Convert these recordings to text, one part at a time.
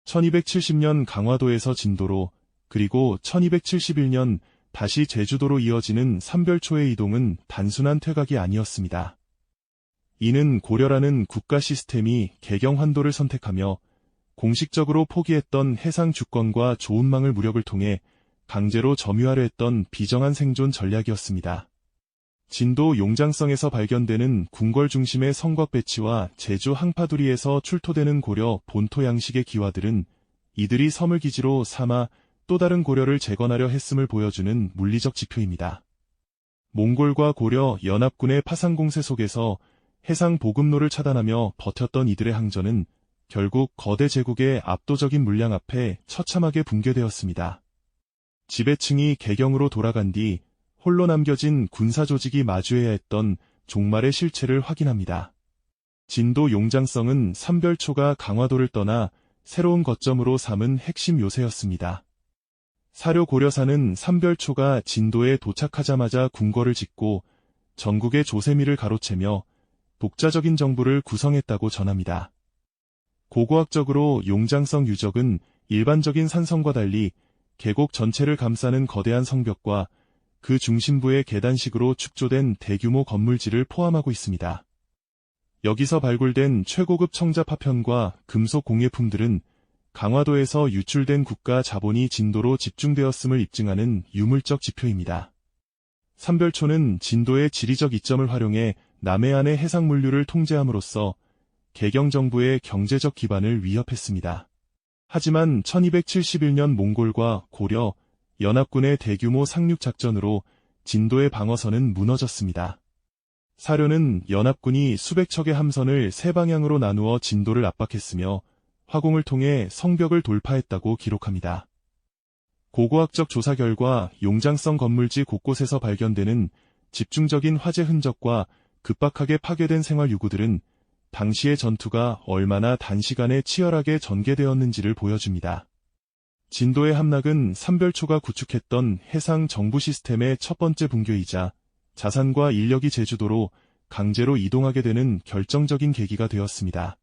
1270년 강화도에서 진도로, 그리고 1271년 다시 제주도로 이어지는 삼별초의 이동은 단순한 퇴각이 아니었습니다. 이는 고려라는 국가 시스템이 개경환도를 선택하며 공식적으로 포기했던 해상 주권과 조운망을 무력을 통해 강제로 점유하려 했던 비정한 생존 전략이었습니다. 진도 용장성에서 발견되는 궁궐 중심의 성곽 배치와 제주 항파두리에서 출토되는 고려 본토 양식의 기와들은 이들이 섬을 기지로 삼아 또 다른 고려를 재건하려 했음을 보여주는 물리적 지표입니다. 몽골과 고려 연합군의 파상 공세 속에서 해상 보급로를 차단하며 버텼던 이들의 항전은 결국 거대 제국의 압도적인 물량 앞에 처참하게 붕괴되었습니다. 지배층이 개경으로 돌아간 뒤 홀로 남겨진 군사 조직이 마주해야 했던 종말의 실체를 확인합니다. 진도 용장성은 삼별초가 강화도를 떠나 새로운 거점으로 삼은 핵심 요새였습니다. 사료 고려사는 삼별초가 진도에 도착하자마자 궁궐을 짓고 전국의 조세미를 가로채며 독자적인 정부를 구성했다고 전합니다. 고고학적으로 용장성 유적은 일반적인 산성과 달리 계곡 전체를 감싸는 거대한 성벽과 그 중심부에 계단식으로 축조된 대규모 건물지를 포함하고 있습니다. 여기서 발굴된 최고급 청자 파편과 금속 공예품들은 강화도에서 유출된 국가 자본이 진도로 집중되었음을 입증하는 유물적 지표입니다. 삼별초는 진도의 지리적 이점을 활용해 남해안의 해상물류를 통제함으로써 개경 정부의 경제적 기반을 위협했습니다. 하지만 1271년 몽골과 고려, 연합군의 대규모 상륙 작전으로 진도의 방어선은 무너졌습니다. 사료는 연합군이 수백 척의 함선을 세 방향으로 나누어 진도를 압박했으며 화공을 통해 성벽을 돌파했다고 기록합니다. 고고학적 조사 결과 용장성 건물지 곳곳에서 발견되는 집중적인 화재 흔적과 급박하게 파괴된 생활유구들은 당시의 전투가 얼마나 단시간에 치열하게 전개되었는지를 보여줍니다. 진도의 함락은 삼별초가 구축했던 해상 정부 시스템의 첫 번째 붕괴이자 자산과 인력이 제주도로 강제로 이동하게 되는 결정적인 계기가 되었습니다.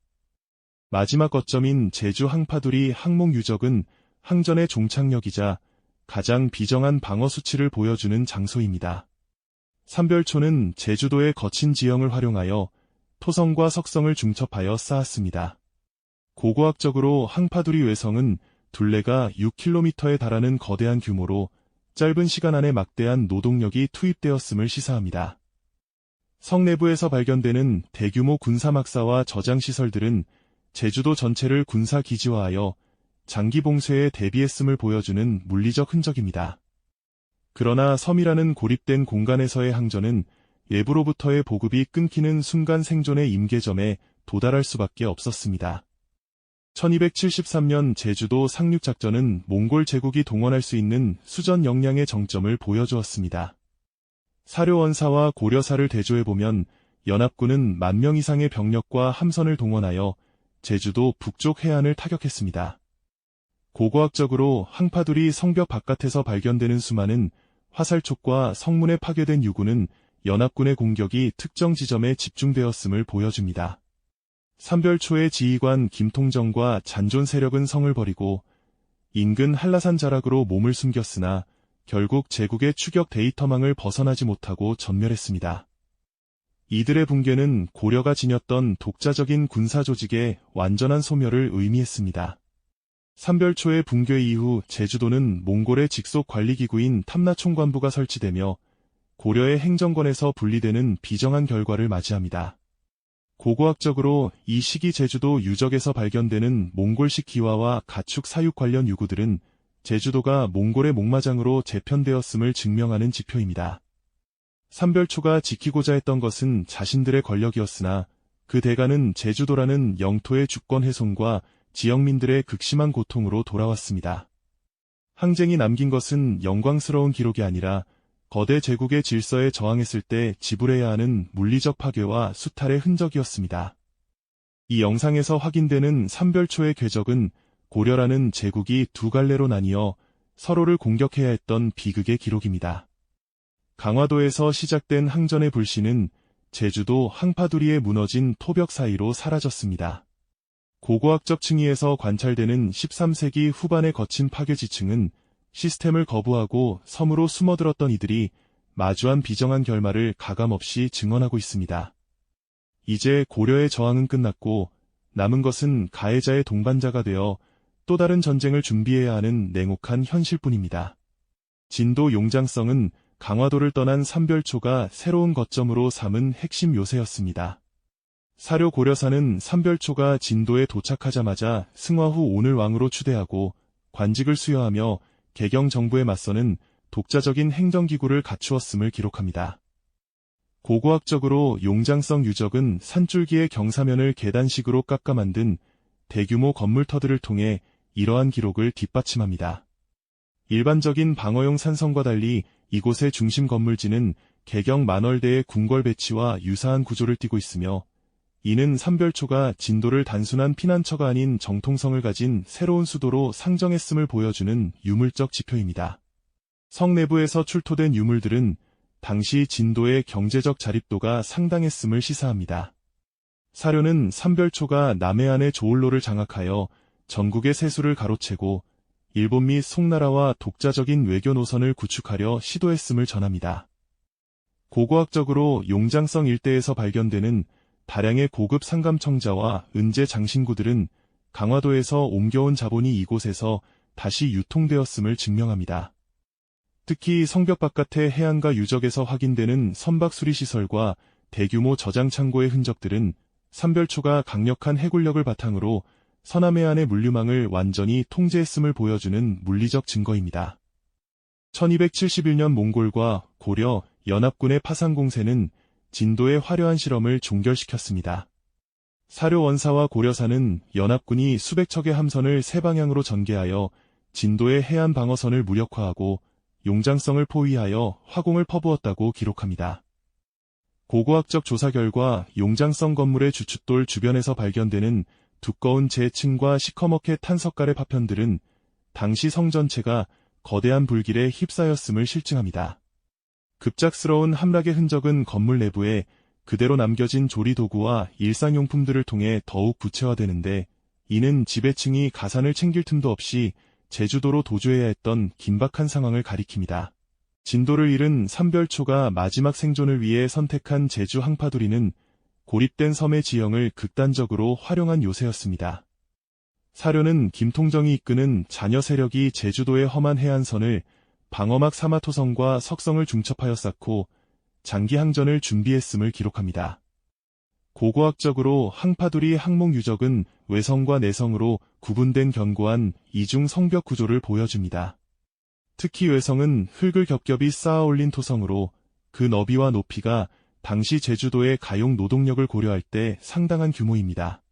마지막 거점인 제주 항파두리 항목 유적은 항전의 종착역이자 가장 비정한 방어 수치를 보여주는 장소입니다. 삼별초는 제주도의 거친 지형을 활용하여 토성과 석성을 중첩하여 쌓았습니다. 고고학적으로 항파두리 외성은 둘레가 6km에 달하는 거대한 규모로 짧은 시간 안에 막대한 노동력이 투입되었음을 시사합니다. 성 내부에서 발견되는 대규모 군사막사와 저장시설들은 제주도 전체를 군사기지화하여 장기 봉쇄에 대비했음을 보여주는 물리적 흔적입니다. 그러나 섬이라는 고립된 공간에서의 항전은 외부로부터의 보급이 끊기는 순간 생존의 임계점에 도달할 수밖에 없었습니다. 1273년 제주도 상륙작전은 몽골 제국이 동원할 수 있는 수전 역량의 정점을 보여주었습니다. 사료원사와 고려사를 대조해보면 연합군은 10,000명 이상의 병력과 함선을 동원하여 제주도 북쪽 해안을 타격했습니다. 고고학적으로 항파두리 성벽 바깥에서 발견되는 수많은 화살촉과 성문에 파괴된 유구는 연합군의 공격이 특정 지점에 집중되었음을 보여줍니다. 삼별초의 지휘관 김통정과 잔존 세력은 성을 버리고 인근 한라산 자락으로 몸을 숨겼으나 결국 제국의 추격 데이터망을 벗어나지 못하고 전멸했습니다. 이들의 붕괴는 고려가 지녔던 독자적인 군사 조직의 완전한 소멸을 의미했습니다. 삼별초의 붕괴 이후 제주도는 몽골의 직속 관리기구인 탐라총관부가 설치되며 고려의 행정권에서 분리되는 비정한 결과를 맞이합니다. 고고학적으로 이 시기 제주도 유적에서 발견되는 몽골식 기와와 가축 사육 관련 유구들은 제주도가 몽골의 목마장으로 재편되었음을 증명하는 지표입니다. 삼별초가 지키고자 했던 것은 자신들의 권력이었으나 그 대가는 제주도라는 영토의 주권 훼손과 지역민들의 극심한 고통으로 돌아왔습니다. 항쟁이 남긴 것은 영광스러운 기록이 아니라 거대 제국의 질서에 저항했을 때 지불해야 하는 물리적 파괴와 수탈의 흔적이었습니다. 이 영상에서 확인되는 삼별초의 궤적은 고려라는 제국이 두 갈래로 나뉘어 서로를 공격해야 했던 비극의 기록입니다. 강화도에서 시작된 항전의 불씨는 제주도 항파두리에 무너진 토벽 사이로 사라졌습니다. 고고학적 층위에서 관찰되는 13세기 후반의 거친 파괴 지층은 시스템을 거부하고 섬으로 숨어들었던 이들이 마주한 비정한 결말을 가감없이 증언하고 있습니다. 이제 고려의 저항은 끝났고 남은 것은 가해자의 동반자가 되어 또 다른 전쟁을 준비해야 하는 냉혹한 현실뿐입니다. 진도 용장성은 강화도를 떠난 삼별초가 새로운 거점으로 삼은 핵심 요새였습니다. 사료 고려사는 삼별초가 진도에 도착하자마자 승화후 온을왕으로 추대하고 관직을 수여하며 개경 정부에 맞서는 독자적인 행정기구를 갖추었음을 기록합니다. 고고학적으로 용장성 유적은 산줄기의 경사면을 계단식으로 깎아 만든 대규모 건물터들을 통해 이러한 기록을 뒷받침합니다. 일반적인 방어용 산성과 달리 이곳의 중심 건물지는 개경 만월대의 궁궐 배치와 유사한 구조를 띠고 있으며 이는 삼별초가 진도를 단순한 피난처가 아닌 정통성을 가진 새로운 수도로 상정했음을 보여주는 유물적 지표입니다. 성 내부에서 출토된 유물들은 당시 진도의 경제적 자립도가 상당했음을 시사합니다. 사료는 삼별초가 남해안의 조울로를 장악하여 전국의 세수를 가로채고 일본 및 송나라와 독자적인 외교 노선을 구축하려 시도했음을 전합니다. 고고학적으로 용장성 일대에서 발견되는 다량의 고급 상감청자와 은재 장신구들은 강화도에서 옮겨온 자본이 이곳에서 다시 유통되었음을 증명합니다. 특히 성벽 바깥의 해안가 유적에서 확인되는 선박 수리시설과 대규모 저장 창고의 흔적들은 삼별초가 강력한 해군력을 바탕으로 서남해안의 물류망을 완전히 통제했음을 보여주는 물리적 증거입니다. 1271년 몽골과 고려, 연합군의 파상 공세는 진도의 화려한 실험을 종결시켰습니다. 사료 원사와 고려사는 연합군이 수백 척의 함선을 세 방향으로 전개하여 진도의 해안 방어선을 무력화하고 용장성을 포위하여 화공을 퍼부었다고 기록합니다. 고고학적 조사 결과 용장성 건물의 주춧돌 주변에서 발견되는 두꺼운 재층과 시커멓게 탄 석갈의 파편들은 당시 성 전체가 거대한 불길에 휩싸였음을 실증합니다. 급작스러운 함락의 흔적은 건물 내부에 그대로 남겨진 조리도구와 일상용품들을 통해 더욱 구체화되는데 이는 지배층이 가산을 챙길 틈도 없이 제주도로 도주해야 했던 긴박한 상황을 가리킵니다. 진도를 잃은 삼별초가 마지막 생존을 위해 선택한 제주 항파두리는 고립된 섬의 지형을 극단적으로 활용한 요새였습니다. 사료는 김통정이 이끄는 잔여 세력이 제주도의 험한 해안선을 방어막 사마토성과 석성을 중첩하여 쌓고 장기 항전을 준비했음을 기록합니다. 고고학적으로 항파두리 항목 유적은 외성과 내성으로 구분된 견고한 이중 성벽 구조를 보여줍니다. 특히 외성은 흙을 겹겹이 쌓아 올린 토성으로 그 너비와 높이가 당시 제주도의 가용 노동력을 고려할 때 상당한 규모입니다.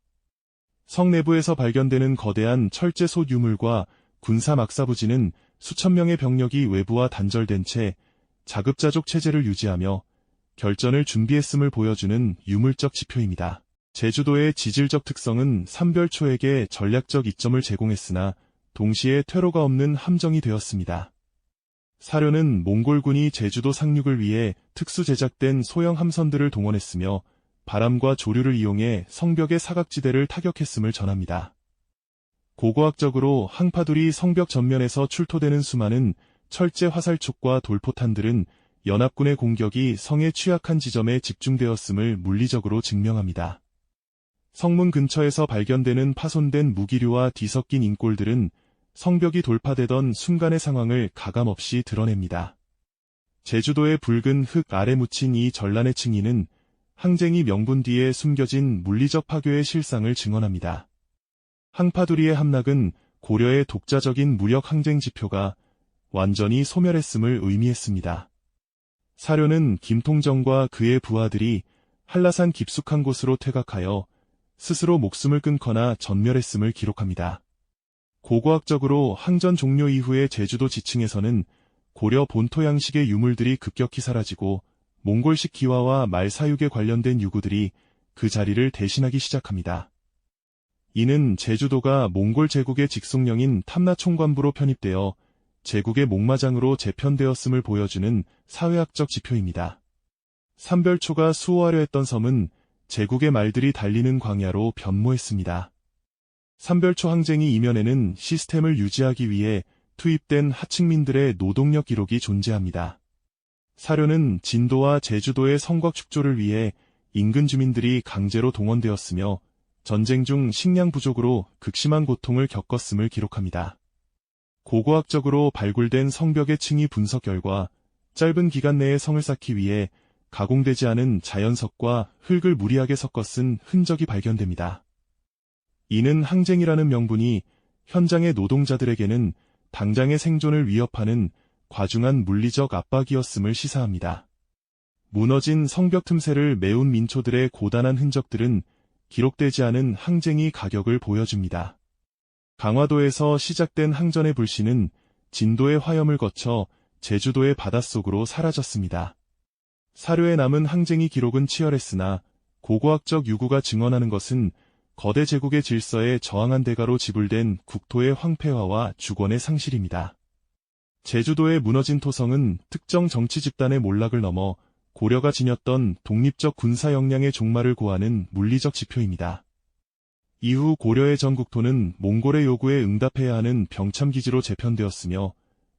성 내부에서 발견되는 거대한 철제솥 유물과 군사 막사부지는 수천 명의 병력이 외부와 단절된 채 자급자족 체제를 유지하며 결전을 준비했음을 보여주는 유물적 지표입니다. 제주도의 지질적 특성은 삼별초에게 전략적 이점을 제공했으나 동시에 퇴로가 없는 함정이 되었습니다. 사료는 몽골군이 제주도 상륙을 위해 특수 제작된 소형 함선들을 동원했으며 바람과 조류를 이용해 성벽의 사각지대를 타격했음을 전합니다. 고고학적으로 항파두리 성벽 전면에서 출토되는 수많은 철제 화살촉과 돌포탄들은 연합군의 공격이 성의 취약한 지점에 집중되었음을 물리적으로 증명합니다. 성문 근처에서 발견되는 파손된 무기류와 뒤섞인 인골들은 성벽이 돌파되던 순간의 상황을 가감없이 드러냅니다. 제주도의 붉은 흙 아래 묻힌 이 전란의 층위는 항쟁이 명분 뒤에 숨겨진 물리적 파괴의 실상을 증언합니다. 항파두리의 함락은 고려의 독자적인 무력 항쟁 지표가 완전히 소멸했음을 의미했습니다. 사료는 김통정과 그의 부하들이 한라산 깊숙한 곳으로 퇴각하여 스스로 목숨을 끊거나 전멸했음을 기록합니다. 고고학적으로 항전 종료 이후의 제주도 지층에서는 고려 본토 양식의 유물들이 급격히 사라지고 몽골식 기와와 말 사육에 관련된 유구들이 그 자리를 대신하기 시작합니다. 이는 제주도가 몽골 제국의 직속령인 탐나 총관부로 편입되어 제국의 목마장으로 재편되었음을 보여주는 사회학적 지표입니다. 삼별초가 수호하려 했던 섬은 제국의 말들이 달리는 광야로 변모했습니다. 삼별초 항쟁이 이면에는 시스템을 유지하기 위해 투입된 하층민들의 노동력 기록이 존재합니다. 사료는 진도와 제주도의 성곽 축조를 위해 인근 주민들이 강제로 동원되었으며 전쟁 중 식량 부족으로 극심한 고통을 겪었음을 기록합니다. 고고학적으로 발굴된 성벽의 층위 분석 결과 짧은 기간 내에 성을 쌓기 위해 가공되지 않은 자연석과 흙을 무리하게 섞어 쓴 흔적이 발견됩니다. 이는 항쟁이라는 명분이 현장의 노동자들에게는 당장의 생존을 위협하는 과중한 물리적 압박이었음을 시사합니다. 무너진 성벽 틈새를 메운 민초들의 고단한 흔적들은 기록되지 않은 항쟁의 가격을 보여줍니다. 강화도에서 시작된 항전의 불씨는 진도의 화염을 거쳐 제주도의 바닷속으로 사라졌습니다. 사료에 남은 항쟁의 기록은 치열했으나 고고학적 유구가 증언하는 것은 거대 제국의 질서에 저항한 대가로 지불된 국토의 황폐화와 주권의 상실입니다. 제주도의 무너진 토성은 특정 정치 집단의 몰락을 넘어 고려가 지녔던 독립적 군사 역량의 종말을 고하는 물리적 지표입니다. 이후 고려의 전국토는 몽골의 요구에 응답해야 하는 병참기지로 재편되었으며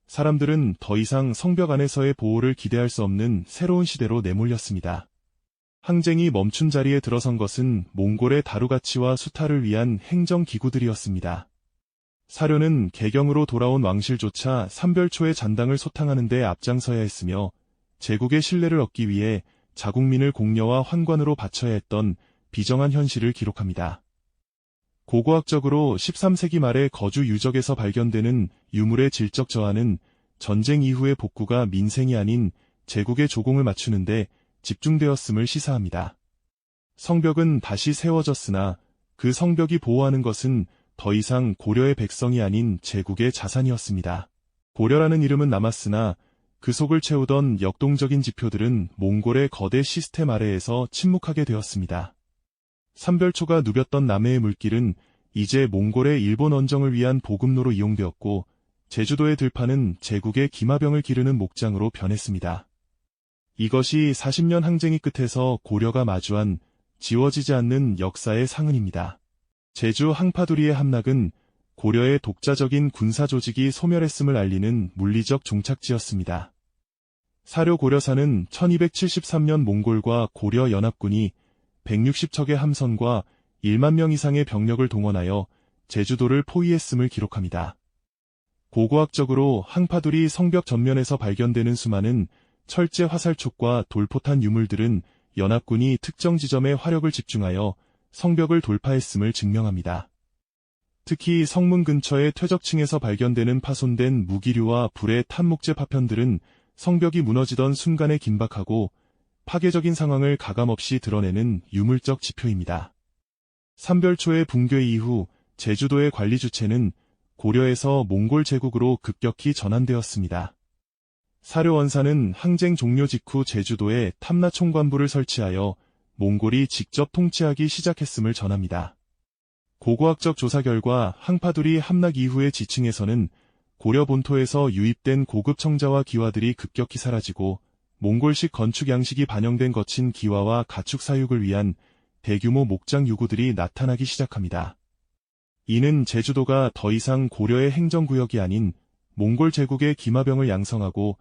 사람들은 더 이상 성벽 안에서의 보호를 기대할 수 없는 새로운 시대로 내몰렸습니다. 항쟁이 멈춘 자리에 들어선 것은 몽골의 다루가치와 수탈을 위한 행정기구들이었습니다. 사료는 개경으로 돌아온 왕실조차 삼별초의 잔당을 소탕하는 데 앞장서야 했으며 제국의 신뢰를 얻기 위해 자국민을 공려와 환관으로 바쳐야 했던 비정한 현실을 기록합니다. 고고학적으로 13세기 말의 거주 유적에서 발견되는 유물의 질적 저하는 전쟁 이후의 복구가 민생이 아닌 제국의 조공을 맞추는데 집중되었음을 시사합니다. 성벽은 다시 세워졌으나 그 성벽이 보호하는 것은 더 이상 고려의 백성이 아닌 제국의 자산이었습니다. 고려라는 이름은 남았으나 그 속을 채우던 역동적인 지표들은 몽골의 거대 시스템 아래에서 침묵하게 되었습니다. 삼별초가 누볐던 남해의 물길은 이제 몽골의 일본 원정을 위한 보급로로 이용되었고 제주도의 들판은 제국의 기마병을 기르는 목장으로 변했습니다. 이것이 40년 항쟁의 끝에서 고려가 마주한 지워지지 않는 역사의 상흔입니다. 제주 항파두리의 함락은 고려의 독자적인 군사 조직이 소멸했음을 알리는 물리적 종착지였습니다. 사료 고려사는 1273년 몽골과 고려 연합군이 160척의 함선과 1만 명 이상의 병력을 동원하여 제주도를 포위했음을 기록합니다. 고고학적으로 항파두리 성벽 전면에서 발견되는 수많은 철제 화살촉과 돌포탄 유물들은 연합군이 특정 지점에 화력을 집중하여 성벽을 돌파했음을 증명합니다. 특히 성문 근처의 퇴적층에서 발견되는 파손된 무기류와 불의 탄목재 파편들은 성벽이 무너지던 순간에 긴박하고 파괴적인 상황을 가감없이 드러내는 유물적 지표입니다. 삼별초의 붕괴 이후 제주도의 관리 주체는 고려에서 몽골 제국으로 급격히 전환되었습니다. 사료원사는 항쟁 종료 직후 제주도에 탐라총관부를 설치하여 몽골이 직접 통치하기 시작했음을 전합니다. 고고학적 조사 결과 항파두리 함락 이후의 지층에서는 고려 본토에서 유입된 고급 청자와 기와들이 급격히 사라지고 몽골식 건축 양식이 반영된 거친 기와와 가축 사육을 위한 대규모 목장 유구들이 나타나기 시작합니다. 이는 제주도가 더 이상 고려의 행정구역이 아닌 몽골 제국의 기마병을 양성하고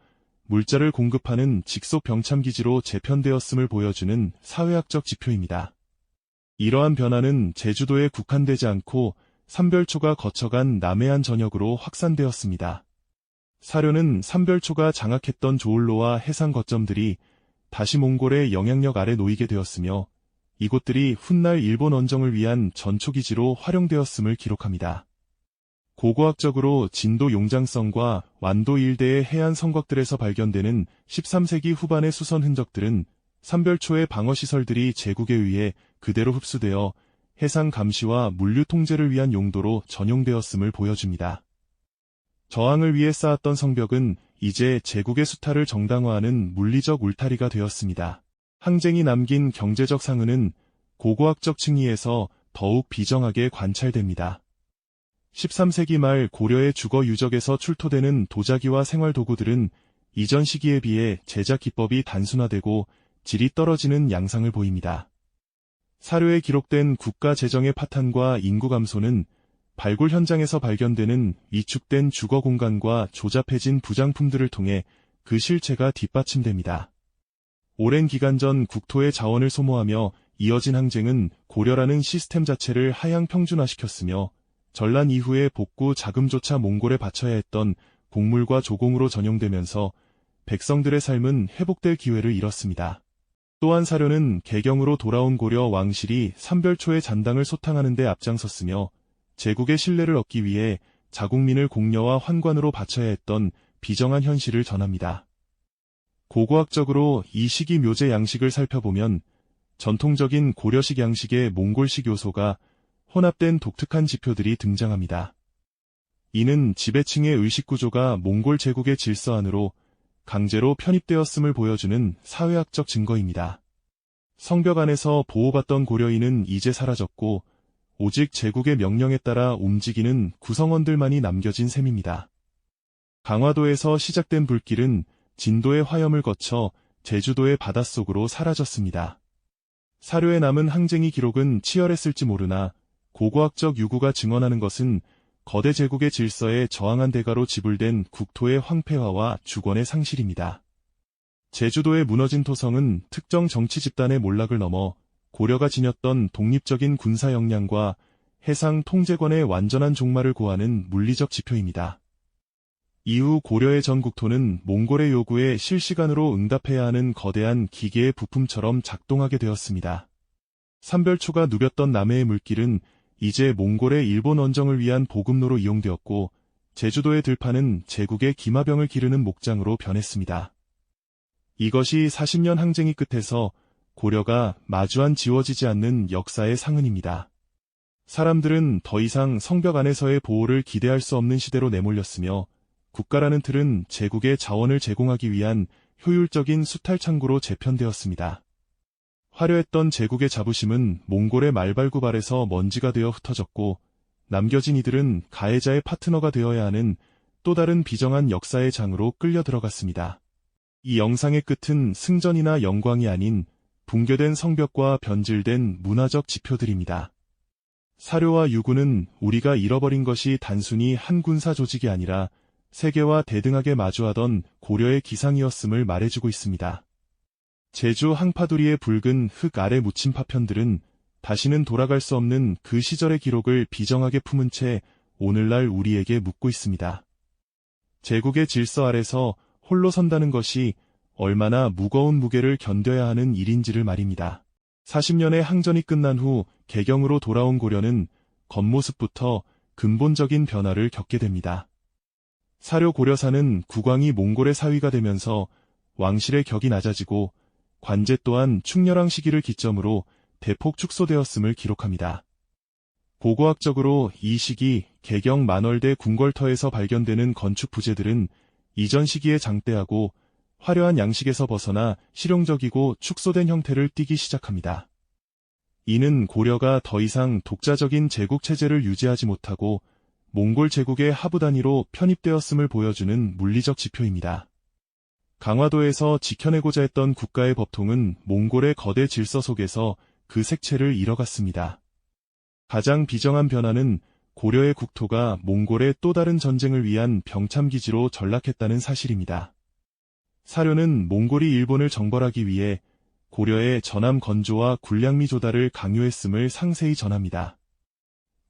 물자를 공급하는 직속 병참기지로 재편되었음을 보여주는 사회학적 지표입니다. 이러한 변화는 제주도에 국한되지 않고 삼별초가 거쳐간 남해안 전역으로 확산되었습니다. 사료는 삼별초가 장악했던 조울로와 해상 거점들이 다시 몽골의 영향력 아래 놓이게 되었으며 이곳들이 훗날 일본 원정을 위한 전초기지로 활용되었음을 기록합니다. 고고학적으로 진도 용장성과 완도 일대의 해안 성곽들에서 발견되는 13세기 후반의 수선 흔적들은 삼별초의 방어시설들이 제국에 의해 그대로 흡수되어 해상 감시와 물류 통제를 위한 용도로 전용되었음을 보여줍니다. 저항을 위해 쌓았던 성벽은 이제 제국의 수탈을 정당화하는 물리적 울타리가 되었습니다. 항쟁이 남긴 경제적 상흔은 고고학적 층위에서 더욱 비정하게 관찰됩니다. 13세기 말 고려의 주거 유적에서 출토되는 도자기와 생활도구들은 이전 시기에 비해 제작 기법이 단순화되고 질이 떨어지는 양상을 보입니다. 사료에 기록된 국가 재정의 파탄과 인구 감소는 발굴 현장에서 발견되는 위축된 주거 공간과 조잡해진 부장품들을 통해 그 실체가 뒷받침됩니다. 오랜 기간 전 국토의 자원을 소모하며 이어진 항쟁은 고려라는 시스템 자체를 하향 평준화시켰으며 전란 이후의 복구 자금조차 몽골에 바쳐야 했던 곡물과 조공으로 전용되면서 백성들의 삶은 회복될 기회를 잃었습니다. 또한 사료는 개경으로 돌아온 고려 왕실이 삼별초의 잔당을 소탕하는 데 앞장섰으며 제국의 신뢰를 얻기 위해 자국민을 공려와 환관으로 바쳐야 했던 비정한 현실을 전합니다. 고고학적으로 이 시기 묘제 양식을 살펴보면 전통적인 고려식 양식의 몽골식 요소가 혼합된 독특한 지표들이 등장합니다. 이는 지배층의 의식구조가 몽골 제국의 질서 안으로 강제로 편입되었음을 보여주는 사회학적 증거입니다. 성벽 안에서 보호받던 고려인은 이제 사라졌고 오직 제국의 명령에 따라 움직이는 구성원들만이 남겨진 셈입니다. 강화도에서 시작된 불길은 진도의 화염을 거쳐 제주도의 바닷속으로 사라졌습니다. 사료에 남은 항쟁의 기록은 치열했을지 모르나 고고학적 유구가 증언하는 것은 거대 제국의 질서에 저항한 대가로 지불된 국토의 황폐화와 주권의 상실입니다. 제주도의 무너진 토성은 특정 정치 집단의 몰락을 넘어 고려가 지녔던 독립적인 군사 역량과 해상 통제권의 완전한 종말을 고하는 물리적 지표입니다. 이후 고려의 전 국토는 몽골의 요구에 실시간으로 응답해야 하는 거대한 기계의 부품처럼 작동하게 되었습니다. 삼별초가 누볐던 남해의 물길은 이제 몽골의 일본 원정을 위한 보급로로 이용되었고 제주도의 들판은 제국의 기마병을 기르는 목장으로 변했습니다. 이것이 40년 항쟁의 끝에서 고려가 마주한 지워지지 않는 역사의 상흔입니다. 사람들은 더 이상 성벽 안에서의 보호를 기대할 수 없는 시대로 내몰렸으며 국가라는 틀은 제국의 자원을 제공하기 위한 효율적인 수탈 창구로 재편되었습니다. 화려했던 제국의 자부심은 몽골의 말발굽알에서 먼지가 되어 흩어졌고 남겨진 이들은 가해자의 파트너가 되어야 하는 또 다른 비정한 역사의 장으로 끌려 들어갔습니다. 이 영상의 끝은 승전이나 영광이 아닌 붕괴된 성벽과 변질된 문화적 지표들입니다. 사료와 유구는 우리가 잃어버린 것이 단순히 한 군사 조직이 아니라 세계와 대등하게 마주하던 고려의 기상이었음을 말해주고 있습니다. 제주 항파두리의 붉은 흙 아래 묻힌 파편들은 다시는 돌아갈 수 없는 그 시절의 기록을 비정하게 품은 채 오늘날 우리에게 묻고 있습니다. 제국의 질서 아래서 홀로 선다는 것이 얼마나 무거운 무게를 견뎌야 하는 일인지를 말입니다. 40년의 항전이 끝난 후 개경으로 돌아온 고려는 겉모습부터 근본적인 변화를 겪게 됩니다. 사료 고려사는 국왕이 몽골의 사위가 되면서 왕실의 격이 낮아지고 관제 또한 충렬왕 시기를 기점으로 대폭 축소되었음을 기록합니다. 고고학적으로 이 시기 개경 만월대 궁궐터에서 발견되는 건축 부재들은 이전 시기에 장대하고 화려한 양식에서 벗어나 실용적이고 축소된 형태를 띠기 시작합니다. 이는 고려가 더 이상 독자적인 제국 체제를 유지하지 못하고 몽골 제국의 하부 단위로 편입되었음을 보여주는 물리적 지표입니다. 강화도에서 지켜내고자 했던 국가의 법통은 몽골의 거대 질서 속에서 그 색채를 잃어갔습니다. 가장 비정한 변화는 고려의 국토가 몽골의 또 다른 전쟁을 위한 병참기지로 전락했다는 사실입니다. 사료는 몽골이 일본을 정벌하기 위해 고려의 전함 건조와 군량미 조달을 강요했음을 상세히 전합니다.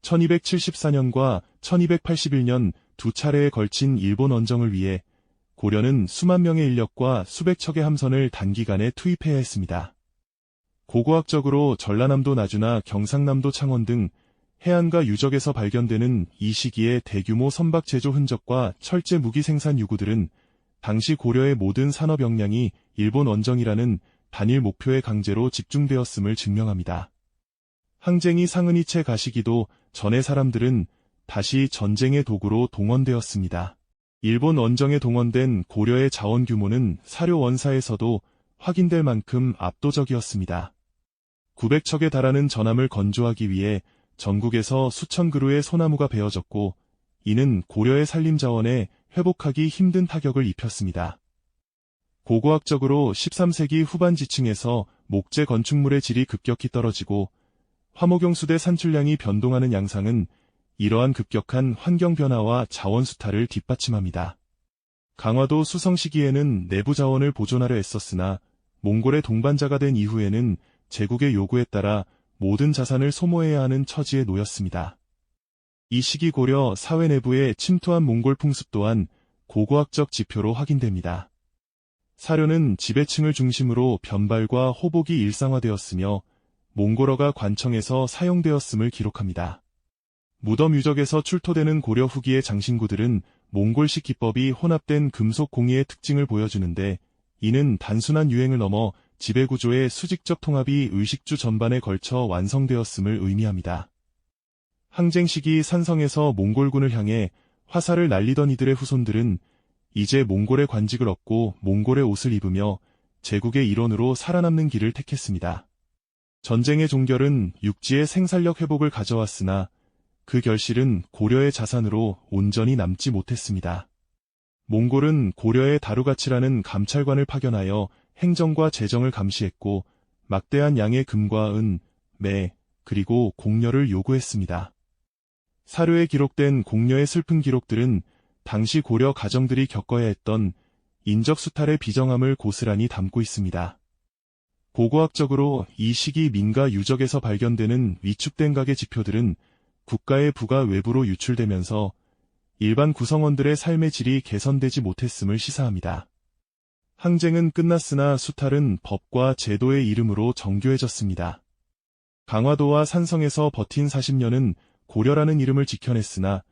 1274년과 1281년 두 차례에 걸친 일본 원정을 위해 고려는 수만 명의 인력과 수백 척의 함선을 단기간에 투입해야 했습니다. 고고학적으로 전라남도 나주나 경상남도 창원 등 해안가 유적에서 발견되는 이 시기의 대규모 선박 제조 흔적과 철제 무기 생산 유구들은 당시 고려의 모든 산업 역량이 일본 원정이라는 단일 목표에 강제로 집중되었음을 증명합니다. 항쟁이 상흔이 채 가시기도 전에 사람들은 다시 전쟁의 도구로 동원되었습니다. 일본 원정에 동원된 고려의 자원 규모는 사료 원사에서도 확인될 만큼 압도적이었습니다. 900척에 달하는 전함을 건조하기 위해 전국에서 수천 그루의 소나무가 베어졌고 이는 고려의 산림 자원에 회복하기 힘든 타격을 입혔습니다. 고고학적으로 13세기 후반 지층에서 목재 건축물의 질이 급격히 떨어지고 화목용수대 산출량이 변동하는 양상은 이러한 급격한 환경 변화와 자원 수탈을 뒷받침합니다. 강화도 수성 시기에는 내부 자원을 보존하려 애썼으나 몽골의 동반자가 된 이후에는 제국의 요구에 따라 모든 자산을 소모해야 하는 처지에 놓였습니다. 이 시기 고려 사회 내부에 침투한 몽골 풍습 또한 고고학적 지표로 확인됩니다. 사료는 지배층을 중심으로 변발과 호복이 일상화되었으며 몽골어가 관청에서 사용되었음을 기록합니다. 무덤 유적에서 출토되는 고려 후기의 장신구들은 몽골식 기법이 혼합된 금속 공예의 특징을 보여주는데, 이는 단순한 유행을 넘어 지배구조의 수직적 통합이 의식주 전반에 걸쳐 완성되었음을 의미합니다. 항쟁 시기 산성에서 몽골군을 향해 화살을 날리던 이들의 후손들은 이제 몽골의 관직을 얻고 몽골의 옷을 입으며 제국의 일원으로 살아남는 길을 택했습니다. 전쟁의 종결은 육지의 생산력 회복을 가져왔으나 그 결실은 고려의 자산으로 온전히 남지 못했습니다. 몽골은 고려의 다루가치라는 감찰관을 파견하여 행정과 재정을 감시했고 막대한 양의 금과 은, 매, 그리고 공료를 요구했습니다. 사료에 기록된 공료의 슬픈 기록들은 당시 고려 가정들이 겪어야 했던 인적 수탈의 비정함을 고스란히 담고 있습니다. 고고학적으로 이 시기 민가 유적에서 발견되는 위축된 가계 지표들은 국가의 부가 외부로 유출되면서 일반 구성원들의 삶의 질이 개선되지 못했음을 시사합니다. 항쟁은 끝났으나 수탈은 법과 제도의 이름으로 정교해졌습니다. 강화도와 산성에서 버틴 40년은 고려라는 이름을 지켜냈으나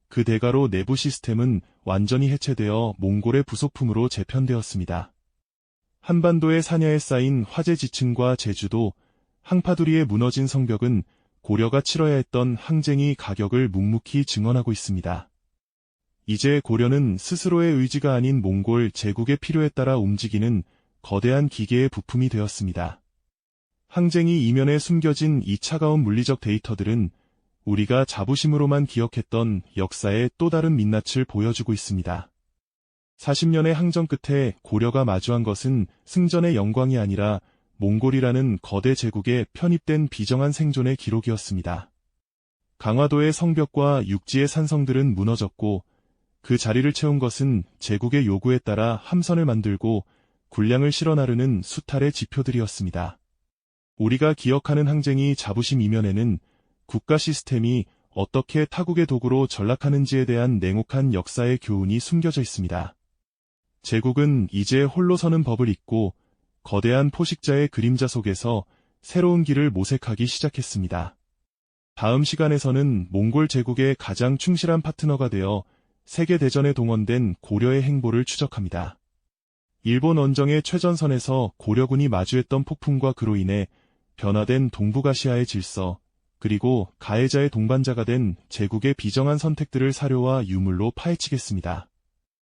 그 대가로 내부 시스템은 완전히 해체되어 몽골의 부속품으로 재편되었습니다. 한반도의 사냐에 쌓인 화재 지층과 제주도, 항파두리에 무너진 성벽은 고려가 치러야 했던 항쟁이 가격을 묵묵히 증언하고 있습니다. 이제 고려는 스스로의 의지가 아닌 몽골 제국의 필요에 따라 움직이는 거대한 기계의 부품이 되었습니다. 항쟁이 이면에 숨겨진 이 차가운 물리적 데이터들은 우리가 자부심으로만 기억했던 역사의 또 다른 민낯을 보여주고 있습니다. 40년의 항전 끝에 고려가 마주한 것은 승전의 영광이 아니라 몽골이라는 거대 제국에 편입된 비정한 생존의 기록이었습니다. 강화도의 성벽과 육지의 산성들은 무너졌고 그 자리를 채운 것은 제국의 요구에 따라 함선을 만들고 군량을 실어 나르는 수탈의 지표들이었습니다. 우리가 기억하는 항쟁이 자부심 이면에는 국가 시스템이 어떻게 타국의 도구로 전락하는지에 대한 냉혹한 역사의 교훈이 숨겨져 있습니다. 제국은 이제 홀로 서는 법을 잊고 거대한 포식자의 그림자 속에서 새로운 길을 모색하기 시작했습니다. 다음 시간에서는 몽골 제국의 가장 충실한 파트너가 되어 세계대전에 동원된 고려의 행보를 추적합니다. 일본 원정의 최전선에서 고려군이 마주했던 폭풍과 그로 인해 변화된 동북아시아의 질서, 그리고 가해자의 동반자가 된 제국의 비정한 선택들을 사료와 유물로 파헤치겠습니다.